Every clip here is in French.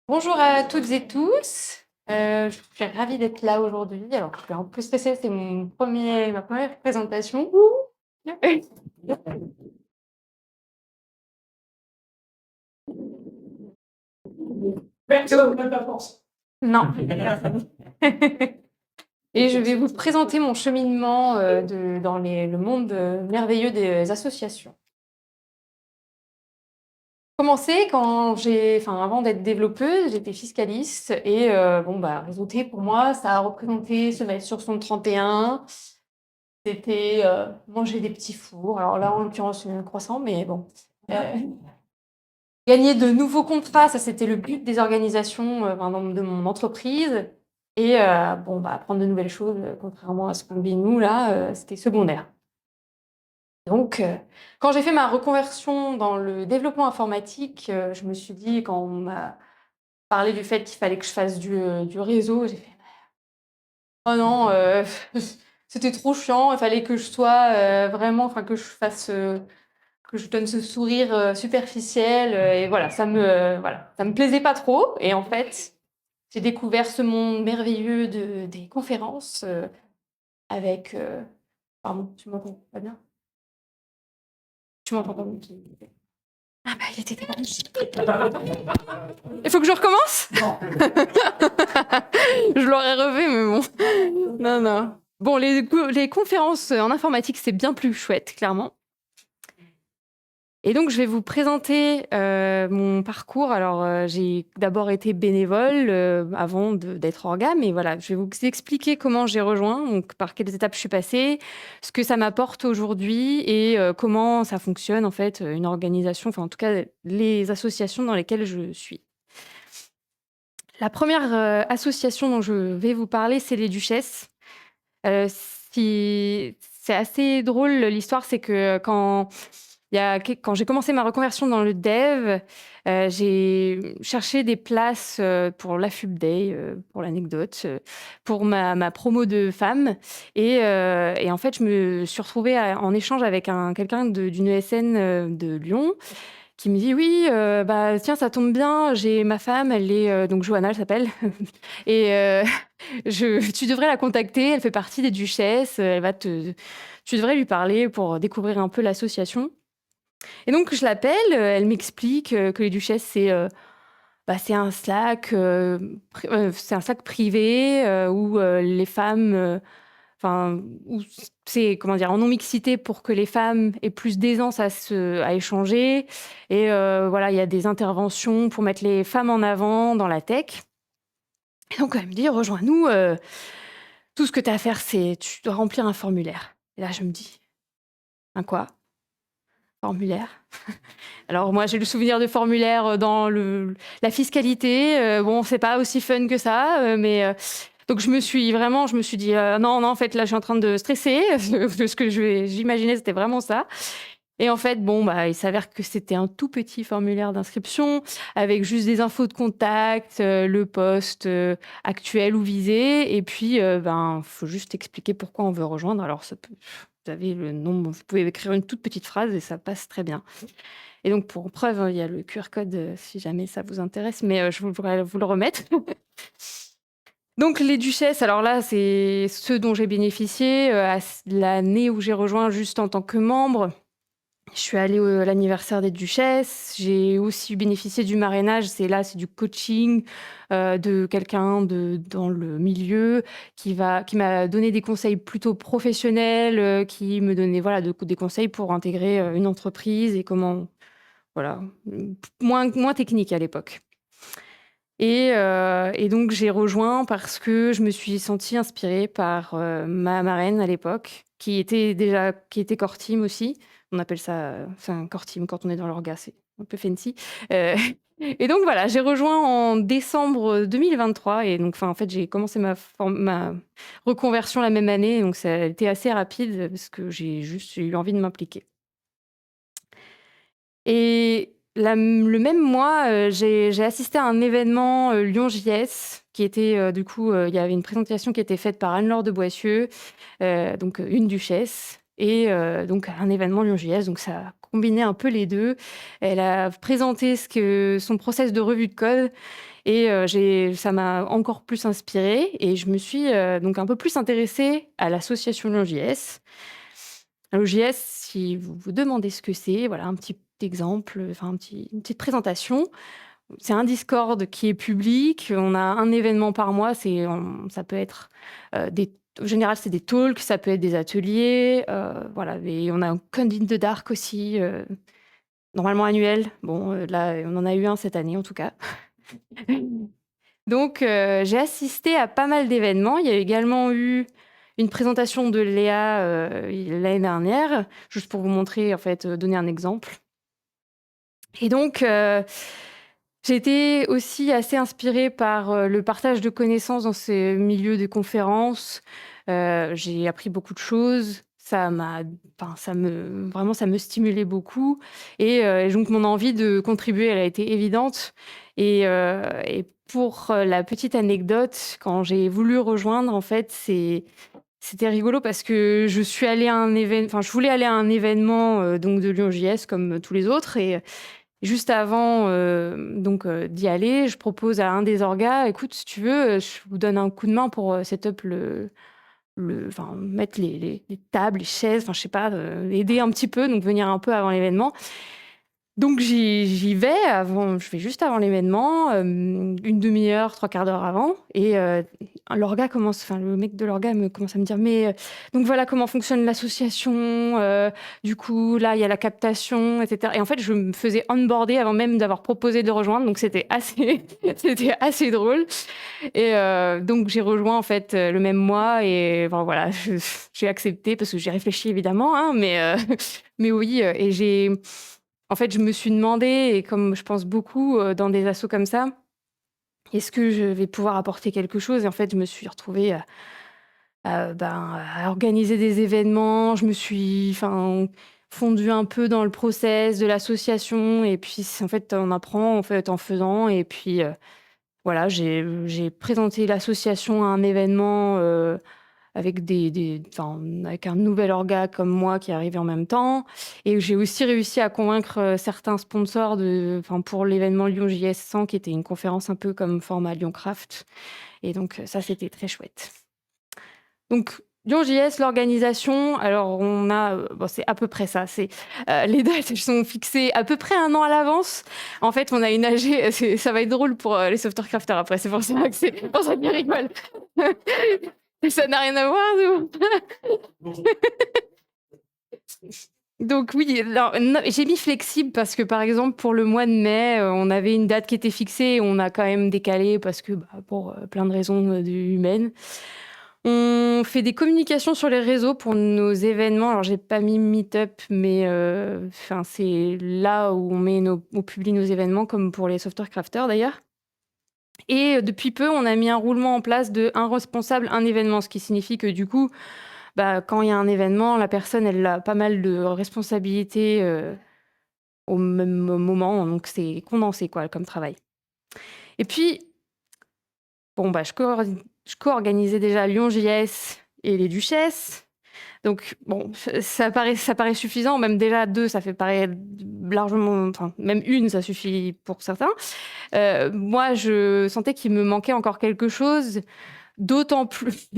Bonjour à toutes et tous. Je suis ravie d'être là aujourd'hui. Alors, je suis un peu stressée, c'est ma première présentation. Personne n'a de la force. Non. Et je vais vous présenter mon cheminement dans le monde merveilleux des associations. Commencé avant d'être développeuse, j'étais fiscaliste et réseauter pour moi, ça a représenté se mettre sur son 31. C'était manger des petits fours. Alors là, en l'occurrence, un croissant, mais bon. Euh, Gagner de nouveaux contrats, ça c'était le but des organisations de mon entreprise. Et apprendre de nouvelles choses, contrairement à ce qu'on vit nous là, c'était secondaire. Donc, quand j'ai fait ma reconversion dans le développement informatique, je me suis dit, quand on m'a parlé du fait qu'il fallait que je fasse du réseau, j'ai fait oh non, c'était trop chiant, il fallait que je sois vraiment, enfin que je fasse, que je donne ce sourire superficiel, et voilà, ça me plaisait pas trop. Et en fait, j'ai découvert ce monde merveilleux des conférences avec. Pardon, tu m'entends pas bien? Tu m'entends pas bien? Ah bah, il était débranché. Il faut que je recommence? Non. Je l'aurais refait, mais bon. Non, non. Bon, les conférences en informatique, c'est bien plus chouette, clairement. Et donc, je vais vous présenter mon parcours. Alors, j'ai d'abord été bénévole avant d'être orga, mais voilà, je vais vous expliquer comment j'ai rejoint, donc par quelles étapes je suis passée, ce que ça m'apporte aujourd'hui et comment ça fonctionne, en fait, une organisation, enfin, en tout cas, les associations dans lesquelles je suis. La première association dont je vais vous parler, c'est les Duchesses. C'est assez drôle, l'histoire, c'est que quand j'ai commencé ma reconversion dans le dev, j'ai cherché des places pour la FUB Day, pour l'anecdote, pour ma promo de femme. Et en fait, je me suis retrouvée en échange avec quelqu'un d'une ESN de Lyon qui me dit oui, bah tiens, ça tombe bien, j'ai ma femme, elle est donc Johanna, elle s'appelle, et tu devrais la contacter, elle fait partie des Duchesses, tu devrais lui parler pour découvrir un peu l'association. Et donc je l'appelle, elle m'explique que les Duchesses, c'est un Slack, c'est un Slack privé où les femmes, où c'est comment dire, en non-mixité pour que les femmes aient plus d'aisance à échanger. Et voilà, il y a des interventions pour mettre les femmes en avant dans la tech. Et donc elle me dit, rejoins-nous, tout ce que tu as à faire, c'est tu dois remplir un formulaire. Et là, je me dis, un quoi? Formulaire? Alors moi, j'ai le souvenir de formulaire dans la fiscalité. Bon, c'est pas aussi fun que ça, mais donc je me suis dit non, non, en fait là, je suis en train de stresser. De ce que j'imaginais, c'était vraiment ça. Et en fait, bon, bah, il s'avère que c'était un tout petit formulaire d'inscription avec juste des infos de contact, le poste actuel ou visé, et puis faut juste expliquer pourquoi on veut rejoindre. Alors vous avez le nom, vous pouvez écrire une toute petite phrase et ça passe très bien. Et donc, pour preuve, il y a le QR code si jamais ça vous intéresse, mais je voudrais vous le remettre. Donc, les Duchesses, alors là, c'est ceux dont j'ai bénéficié l'année où j'ai rejoint juste en tant que membre. Je suis allée à l'anniversaire des Duchesses. J'ai aussi bénéficié du marrainage. C'est du coaching de quelqu'un dans le milieu qui m'a donné des conseils plutôt professionnels, qui me donnait voilà, des conseils pour intégrer une entreprise et comment voilà, moins technique à l'époque. Et donc j'ai rejoint parce que je me suis sentie inspirée par ma marraine à l'époque, qui était core team aussi. On appelle ça, core team quand on est dans l'orga, c'est un peu fancy. Euh, et donc voilà, j'ai rejoint en décembre 2023 et donc en fait j'ai commencé ma reconversion la même année, donc ça a été assez rapide parce que j'ai eu envie de m'impliquer. Et le même mois, j'ai assisté à un événement Lyon JS qui était il y avait une présentation qui était faite par Anne-Laure de Boissieu, donc une duchesse, et donc un événement Lyon JS. Donc ça combiné un peu les 2. Elle a présenté son process de revue de code et ça m'a encore plus inspirée et je me suis, donc un peu plus intéressée à l'association Lyon.js. Lyon.js, si vous vous demandez ce que c'est, voilà un petit exemple, enfin une petite présentation. C'est un Discord qui est public. On a un événement par mois. Ça peut être en général, c'est des talks, ça peut être des ateliers. Voilà. Et on a un Code in the Dark aussi, normalement annuel. Bon, là, on en a eu un cette année en tout cas. Donc, j'ai assisté à pas mal d'événements. Il y a également eu une présentation de Léa l'année dernière, juste pour vous montrer, en fait, donner un exemple. Et donc, j'ai été aussi assez inspirée par, le partage de connaissances dans ces milieux de conférences. J'ai appris beaucoup de choses. Ça me stimulait beaucoup et donc mon envie de contribuer, elle a été évidente et pour, la petite anecdote, quand j'ai voulu rejoindre, en fait, c'était rigolo parce que je voulais aller à un événement, donc de Lyon.js comme tous les autres et juste avant, d'y aller, je propose à un des orgas: «Écoute, si tu veux, je vous donne un coup de main pour, set-up enfin, mettre les tables, les chaises», enfin, je sais pas, aider un petit peu, donc venir un peu avant l'événement. Donc je vais juste avant l'événement, 1/2 heure, 3/4 d'heure avant et le mec de l'orga me commence à me dire: «Mais, donc voilà comment fonctionne l'association, du coup là il y a la captation et cetera» et en fait je me faisais onboarder avant même d'avoir proposé de rejoindre, donc c'était assez c'était assez drôle et donc j'ai rejoint en fait, le même mois et enfin voilà, j'ai accepté parce que j'ai réfléchi évidemment, hein, mais mais oui, et en fait, je me suis demandé et comme je pense beaucoup, dans des assos comme ça: «Est-ce que je vais pouvoir apporter quelque chose?» Et en fait, je me suis retrouvée, à organiser des événements. Je me suis fondue un peu dans le process de l'association et puis en fait, on apprend, en fait, en faisant et puis, voilà, j'ai présenté l'association à un événement, avec avec un nouvel orga comme moi qui est arrivé en même temps et j'ai aussi réussi à convaincre, certains sponsors pour l'événement Lyon.js 100 qui était une conférence un peu comme format Lyoncraft et donc ça, c'était très chouette. Donc Lyon.js, l'organisation, alors on a, bon, c'est à peu près ça, les dates, elles sont fixées à peu près 1 an à l'avance. En fait, on a une AG, ça va être drôle pour, les software crafters après, c'est pour ça qu'ils rigolent. Ça n'a rien à voir, nous. Donc oui, alors no j'ai mis flexible parce que, par exemple, pour le mois de mai, on avait une date qui était fixée et on a quand même décalé parce que, pour, plein de raisons, humaines. On fait des communications sur les réseaux pour nos événements. Alors j'ai pas mis Meetup, mais c'est là où on publie nos événements comme pour les software crafters d'ailleurs. Et depuis peu, on a mis un roulement en place de un responsable, un événement, ce qui signifie que du coup, quand il y a un événement, la personne, elle a pas mal de responsabilités, au même moment, donc c'est condensé quoi, comme travail. Et puis, bon, je co-organisais déjà Lyon.js et les Duchesses. Donc bon, ça paraît suffisant, même déjà 2, ça fait paraître largement, enfin même 1, ça suffit pour certains. Moi, je sentais qu'il me manquait encore quelque chose, d'autant plus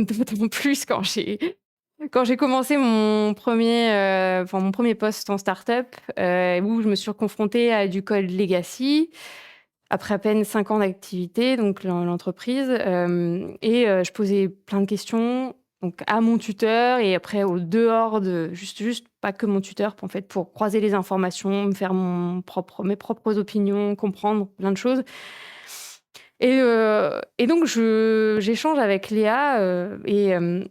quand j'ai commencé mon premier poste en start-up, où je me suis confrontée à du code legacy, après à peine 5 ans d'activité, donc l'entreprise, et je posais plein de questions, donc à mon tuteur et après au dehors de juste pas que mon tuteur, en fait, pour croiser les informations, me faire mes propres opinions, comprendre plein de choses et donc j'échange avec Léa, et elle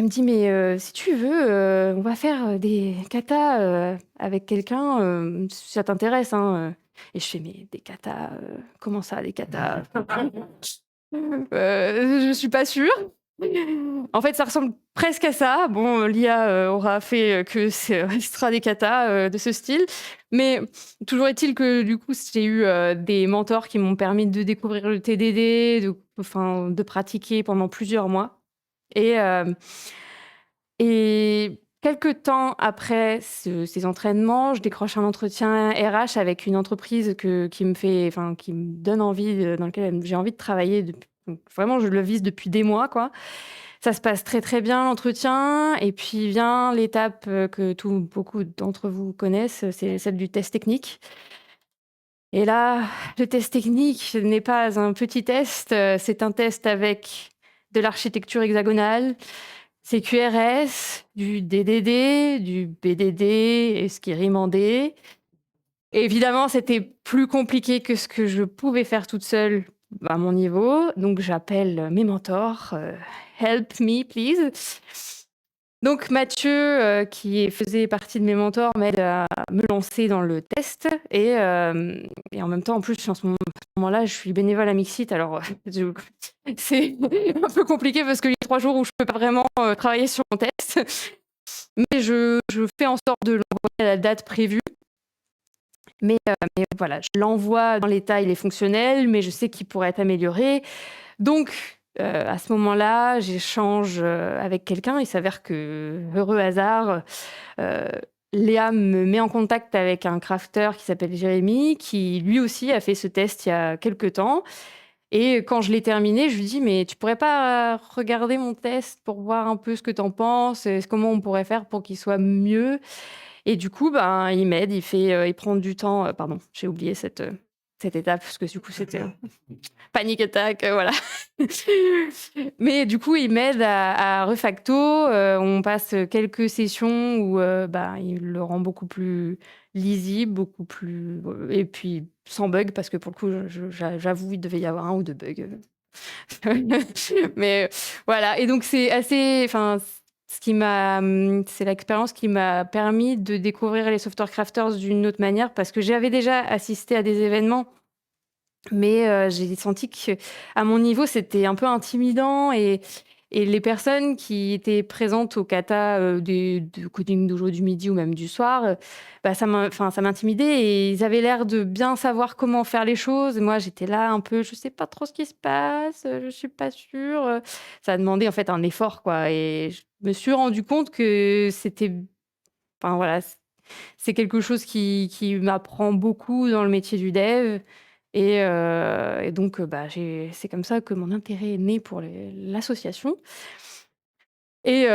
me dit: «Mais si tu veux, on va faire, des katas, avec quelqu'un, si ça t'intéresse, hein?» Et je fais: «Mais des katas, comment ça des katas?» Je suis pas sûre. En fait, ça ressemble presque à ça. Bon, l'IA, aura fait, que ce sera des katas, de ce style. Mais toujours est-il que du coup, j'ai eu, des mentors qui m'ont permis de découvrir le TDD, de pratiquer pendant plusieurs mois et hem et quelque temps après ces entraînements, je décroche un entretien RH avec une entreprise qui me donne envie, dans lequel j'ai envie de travailler donc vraiment je le vise depuis des mois, quoi. Ça se passe très, très bien l'entretien et puis vient l'étape, que beaucoup d'entre vous connaissent, c'est celle du test technique. Et là, le test technique n'est pas un petit test, c'est un test avec de l'architecture hexagonale, CQRS, du DDD, du BDD et ce qui rime en D. Évidemment, c'était plus compliqué que ce que je pouvais faire toute seule à mon niveau, donc j'appelle mes mentors, «Help me please». Donc Mathieu, qui faisait partie de mes mentors, m'aide à me lancer dans le test et en même temps, en plus, en ce moment-là, je suis bénévole à Mixit, alors, je c'est un peu compliqué parce qu'il y a 3 jours où je peux pas vraiment, travailler sur mon test. Mais je fais en sorte de l'envoyer à la date prévue. Mais voilà, je l'envoie dans l'état, il est fonctionnel, mais je sais qu'il pourrait être amélioré. Donc, à ce moment-là, j'échange, avec quelqu'un. Il s'avère que, heureux hasard, heu, Léa me met en contact avec un crafter qui s'appelle Jérémy, qui lui aussi a fait ce test il y a quelque temps et quand je l'ai terminé, je lui dis: «Mais tu pourrais pas regarder mon test pour voir un peu ce que tu en penses? Comment on pourrait faire pour qu'il soit mieux?» Et du coup, ben, il m'aide, il prend du temps, pardon, j'ai oublié cette étape parce que du coup c'était panic attack, voilà. Mais du coup, il m'aide à refacto, on passe quelques sessions où, bah, il le rend beaucoup plus lisible, beaucoup plus, et puis sans bug parce que pour le coup, j'avoue, il devait y avoir 1 ou 2 bugs, mais voilà et donc c'est assez enfin, c'est l'expérience qui m'a permis de découvrir les software crafters d'une autre manière parce que j'avais déjà assisté à des événements mais j'ai senti qu'à mon niveau, c'était un peu intimidant et les personnes qui étaient présentes au kata, du coding dojo du midi ou même du soir, bah, ça m'intimidait et ils avaient l'air de bien savoir comment faire les choses. Moi, j'étais là un peu: «Je sais pas trop ce qui se passe, je suis pas sûre», ça a demandé en fait un effort, quoi et je me suis rendu compte que enfin voilà, c'est quelque chose qui m'apprend beaucoup dans le métier du dev et donc bah, c'est comme ça que mon intérêt est né pour l'association et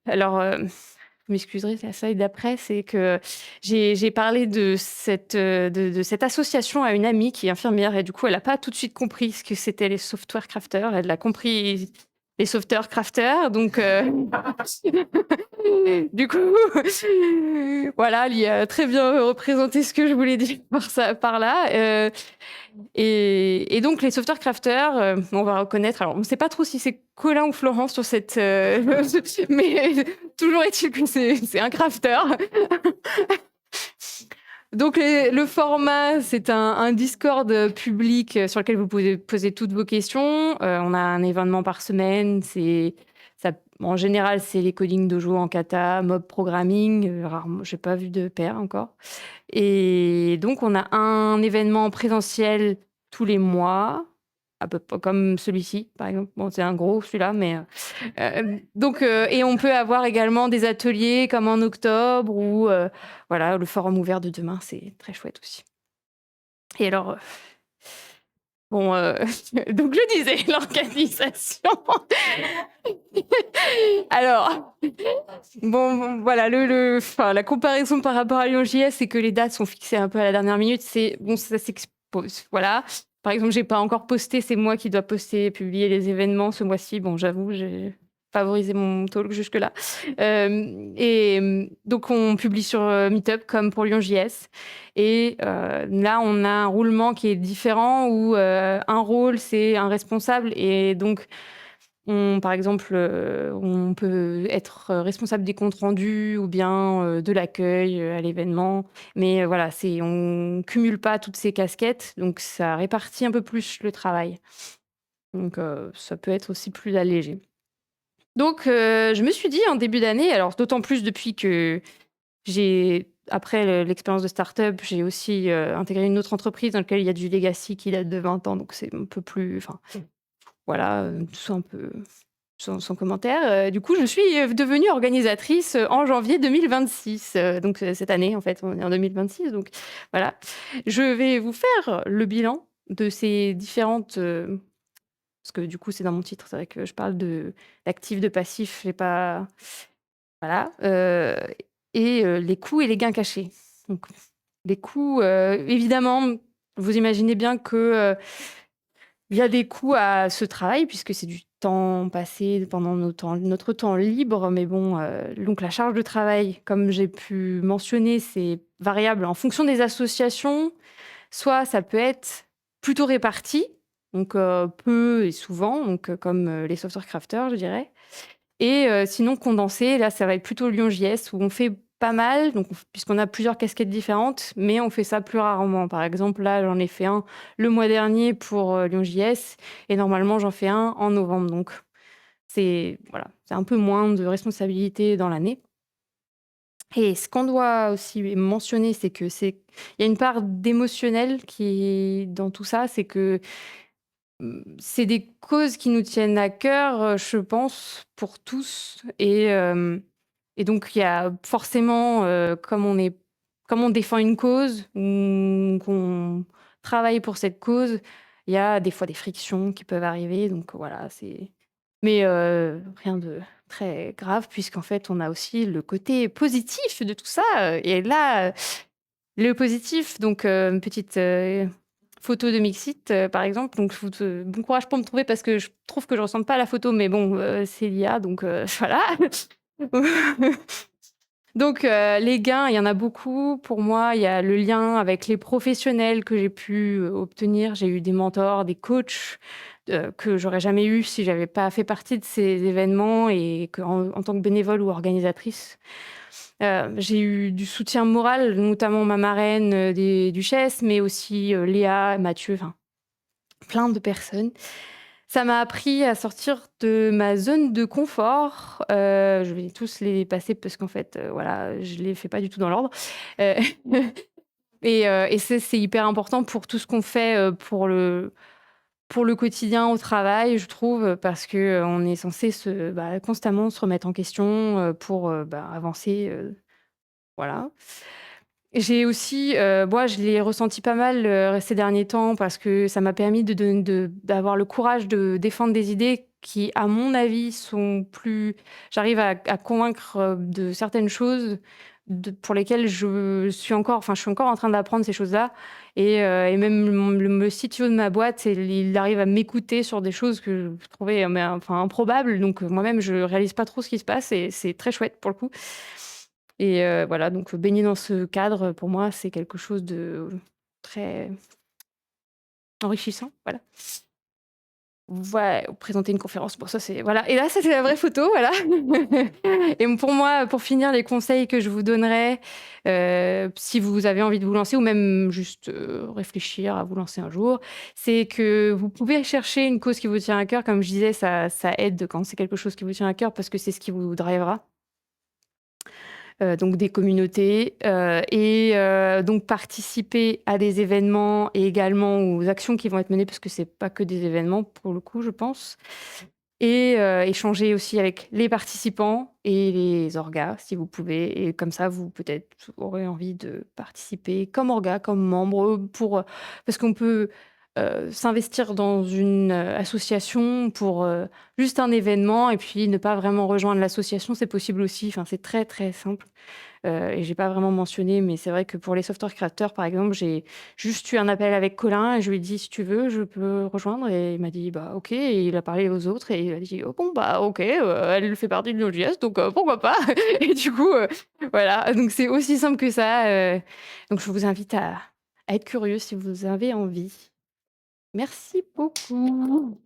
alors, vous m'excuserez, la slide d'après, c'est que j'ai parlé de cette association à une amie qui est infirmière et du coup, elle a pas tout de suite compris ce que c'était les software crafters. Elle a compris les software crafters donc du coup, voilà, elle y a très bien représenté ce que je voulais dire par là, et donc les software crafters, on va reconnaître alors on ne sait pas trop si c'est Colin ou Florence sur cette, mais toujours est-il que c'est un crafter. Donc le format, c'est un Discord, public, sur lequel vous pouvez poser toutes vos questions. On a un événement par semaine, c'est ça en général, c'est les coding dojo en kata, mob programming, rarement j'ai pas vu de pair encore et donc on a un événement présentiel tous les mois, à peu près comme celui-ci, par exemple. Bon, c'est un gros celui-là, mais donc et on peut avoir également des ateliers comme en octobre ou voilà, le forum ouvert de demain, c'est très chouette aussi. Et alors, bon, donc je disais l'organisation. Alors, bon, voilà, enfin, la comparaison par rapport à Lyon.js, c'est que les dates sont fixées un peu à la dernière minute. C'est bon, ça s'expose, voilà. Par exemple, j'ai pas encore posté, c'est moi qui dois poster, publier les événements ce mois-ci. Bon, j'avoue, j'ai favorisé mon talk jusque-là. Donc on publie sur, Meetup comme pour Lyon.js et là, on a un roulement qui est différent où, un rôle, c'est un responsable et donc par exemple, on peut être responsable des comptes rendus ou bien, de l'accueil, à l'événement. Mais, voilà, on cumule pas toutes ces casquettes, donc ça répartit un peu plus le travail. Donc, ça peut être aussi plus allégé. Donc, je me suis dit en début d'année, alors d'autant plus depuis que après l'expérience de start-up, j'ai aussi, intégré une autre entreprise dans laquelle il y a du legacy qui date de 20 ans, donc c'est un peu plus enfin, voilà, tout ça un peu son commentaire. Du coup, je suis, devenue organisatrice, en janvier 2026, donc cette année, en fait, on est en 2026, donc voilà. Je vais vous faire le bilan de ces différentes, parce que du coup, c'est dans mon titre, c'est vrai que je parle d'actif, de passif, j'ai pas voilà, et les coûts et les gains cachés. Donc les coûts, évidemment, vous imaginez bien que, il y a des coûts à ce travail puisque c'est du temps passé pendant notre temps libre, mais bon, donc la charge de travail, comme j'ai pu mentionner, c'est variable en fonction des associations. Soit ça peut être plutôt réparti, donc peu et souvent, donc comme, les software crafters, je dirais. Et sinon condensé, là, ça va être plutôt Lyon.js où on fait pas mal, donc puisqu'on a plusieurs casquettes différentes, mais on fait ça plus rarement. Par exemple, là, j'en ai fait un le mois dernier pour, Lyon.js et normalement, j'en fais un en novembre. Donc c'est voilà, c'est un peu moins de responsabilité dans l'année. Et ce qu'on doit aussi mentionner, c'est que il y a une part d'émotionnel qui est dans tout ça. C'est que c'est des causes qui nous tiennent à cœur, je pense, pour tous et donc il y a forcément, comme on défend une cause ou qu'on travaille pour cette cause, il y a des fois des frictions qui peuvent arriver donc voilà, mais rien de très grave puisqu'en fait, on a aussi le côté positif de tout ça, et là, le positif donc une petite, photo de Mixit, par exemple, donc je vous te bon courage pour me trouver parce que je trouve que je ressemble pas à la photo, mais bon, c'est l'IA donc voilà. Donc les gains, il y en a beaucoup. Pour moi, il y a le lien avec les professionnels que j'ai pu, obtenir. J'ai eu des mentors, des coachs, que j'aurais jamais eu si j'avais pas fait partie de ces événements et qu'en en tant que bénévole ou organisatrice. J'ai eu du soutien moral, notamment ma marraine, des duchesses, mais aussi, Léa, Mathieu, enfin plein de personnes. Ça m'a appris à sortir de ma zone de confort. Je vais tous les passer parce qu'en fait, voilà, je les fais pas du tout dans l'ordre. Heu et c'est hyper important pour tout ce qu'on fait, pour le quotidien au travail, je trouve, parce que, on est censé constamment se remettre en question, pour, avancer, voilà. J'ai aussi, moi, je l'ai ressenti pas mal, ces derniers temps parce que ça m'a permis d'avoir le courage de défendre des idées qui, à mon avis, sont plus j'arrive à convaincre, de certaines choses pour lesquelles je suis encore en train d'apprendre ces choses-là et même le CTO de ma boîte, il arrive à m'écouter sur des choses que je trouvais, mais enfin improbables donc moi-même, je réalise pas trop ce qui se passe et c'est très chouette pour le coup. Et voilà, donc baigner dans ce cadre, pour moi, c'est quelque chose de très enrichissant, voilà. Ouais, présenter une conférence, bon ça c'est voilà et là, ça c'est la vraie photo, voilà. Et pour moi, pour finir, les conseils que je vous donnerais, si vous avez envie de vous lancer ou même juste, réfléchir à vous lancer un jour, c'est que vous pouvez chercher une cause qui vous tient à cœur. Comme je disais, ça aide quand c'est quelque chose qui vous tient à cœur parce que c'est ce qui vous drivera. Donc des communautés, et donc participer à des événements et également aux actions qui vont être menées parce que c'est pas que des événements pour le coup, je pense et échanger aussi avec les participants et les orgas si vous pouvez et comme ça vous peut-être aurez envie de participer comme orga, comme membre, parce qu'on peut, s'investir dans une, association pour, juste un événement et puis ne pas vraiment rejoindre l'association, c'est possible aussi. Enfin, c'est très, très simple. Et j'ai pas vraiment mentionné, mais c'est vrai que pour les software creators, par exemple, j'ai juste eu un appel avec Colin et je lui ai dit: «Si tu veux, je peux rejoindre» et il m'a dit: «Bah, OK» et il a parlé aux autres et il a dit: «Oh bon, bah, OK, elle fait partie de Node.js donc pourquoi pas?» et du coup, voilà, donc c'est aussi simple que ça, donc je vous invite à être curieux si vous avez envie. Merci beaucoup.